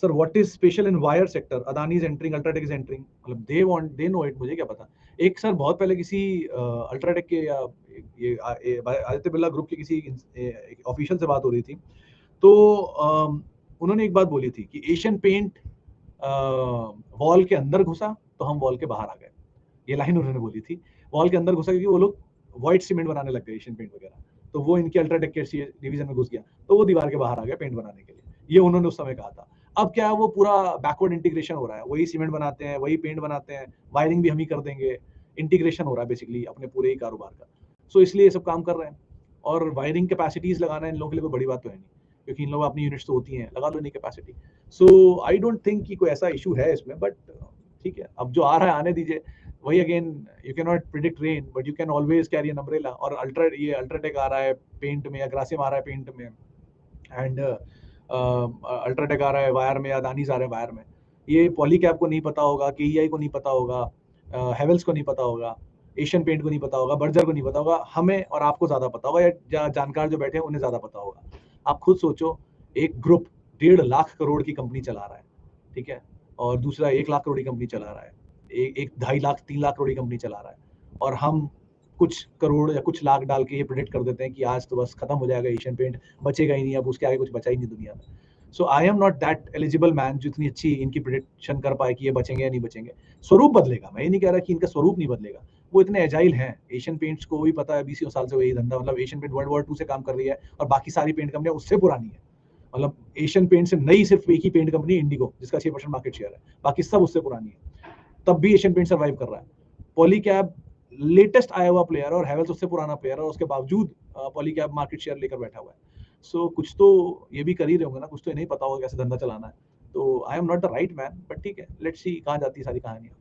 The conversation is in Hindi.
Sir what is special in wire sector, Adani is entering, UltraTech is entering, मतलब दे नो इट, मुझे क्या पता। एक सर बहुत पहले किसी अल्ट्राटेक के या ये आदित्य बिरला ग्रुप के किसी ऑफिशियल से बात हो रही थी, तो उन्होंने एक बात बोली थी कि एशियन पेंट वॉल के अंदर घुसा तो हम वॉल के बाहर आ गए, ये लाइन उन्होंने बोली थी। वॉल के अंदर घुसा क्योंकि वो लोग व्हाइट सीमेंट बनाने लग गए एशियन पेंट वगैरह, तो वो इनके अल्ट्राटेक के डिवीजन में घुस गया, तो वो दीवार के बाहर आ गया पेंट बनाने के लिए, ये उन्होंने उस समय कहा था। अब क्या है, वो पूरा बैकवर्ड इंटीग्रेशन हो रहा है, वही सीमेंट बनाते हैं, वही पेंट बनाते हैं, वायरिंग भी हम ही कर देंगे, इंटीग्रेशन हो रहा है बेसिकली अपने पूरे ही कारोबार का। सो इसलिए ये सब काम कर रहे हैं, और वायरिंग कैपेसिटीज लगाना इन लोगों के लिए कोई बड़ी बात तो है नहीं, क्योंकि इन लोगों अपनी यूनिट्स तो होती हैं, लगा लो नहीं capacity. So I don't think कि कोई ऐसा इशू है इसमें, बट ठीक है, अब जो आ रहा है आने दीजिए। वही again, you can not predict rain, but you can always carry an umbrella. और अल्ट्राटेक आ रहा है पेंट में, या ग्रासिम आ रहा है पेंट में, एंड अल्ट्राटेक आ रहा है वायर में, अदानीज आ रहे हैं वायर में। ये पॉलीकैब को नहीं पता होगा, केईआई को नहीं पता होगा, हेवल्स को नहीं पता होगा, एशियन पेंट को नहीं पता होगा, बर्जर को नहीं पता होगा, हमें और आपको ज्यादा पता होगा, या जानकार जो बैठे हैं उन्हें ज्यादा पता होगा। आप खुद सोचो, एक ग्रुप 1.5 लाख करोड़ की कंपनी चला रहा है, ठीक है, और दूसरा 1 लाख करोड़ की कंपनी चला रहा है, एक 2.5 लाख 3 लाख करोड़ की कंपनी चला रहा है, और हम कुछ करोड़ या कुछ लाख डाल के ये प्रेडिक्ट कर देते हैं कि आज तो बस खत्म हो जाएगा एशियन पेंट, बचेगा ही नहीं, अब उसके आगे कुछ बचा ही नहीं दुनिया में। So I am not that eligible man जो इतनी अच्छी इनकी प्रिडिक्शन कर पाए कि ये बचेंगे या नहीं बचेंगे। स्वरूप बदलेगा, मैं ये नहीं कह रहा कि इनका स्वरूप नहीं बदलेगा, वो इतने एजाइल हैं। एशियन पेंट्स को भी पता है 20 साल से वही धंधा, मतलब एशियन पेंट वर्ल्ड वॉर 2 से काम कर रही है, और बाकी सारी पेंट कंपनियां उससे पुरानी है। मतलब एशियन पेंट से नई सिर्फ एक ही पेंट कंपनी इंडिगो, जिसका 6% मार्केट शेयर है, बाकी सब उससे पुरानी है, तब भी एशियन पेंट सर्वाइव कर रहा है। पॉलीकैब लेटेस्ट आया हुआ प्लेयर और हैवेल्स उससे पुराना प्लेयर है, और उसके बावजूद पॉलीकैब मार्केट शेयर लेकर बैठा हुआ है। सो कुछ तो ये भी कर ही रहे होंगे ना, कुछ तो नहीं पता होगा कैसे धंधा चलाना है। तो आई am not the right man, but ठीक है, लेट्स सी कहाँ जाती है सारी कहानियां।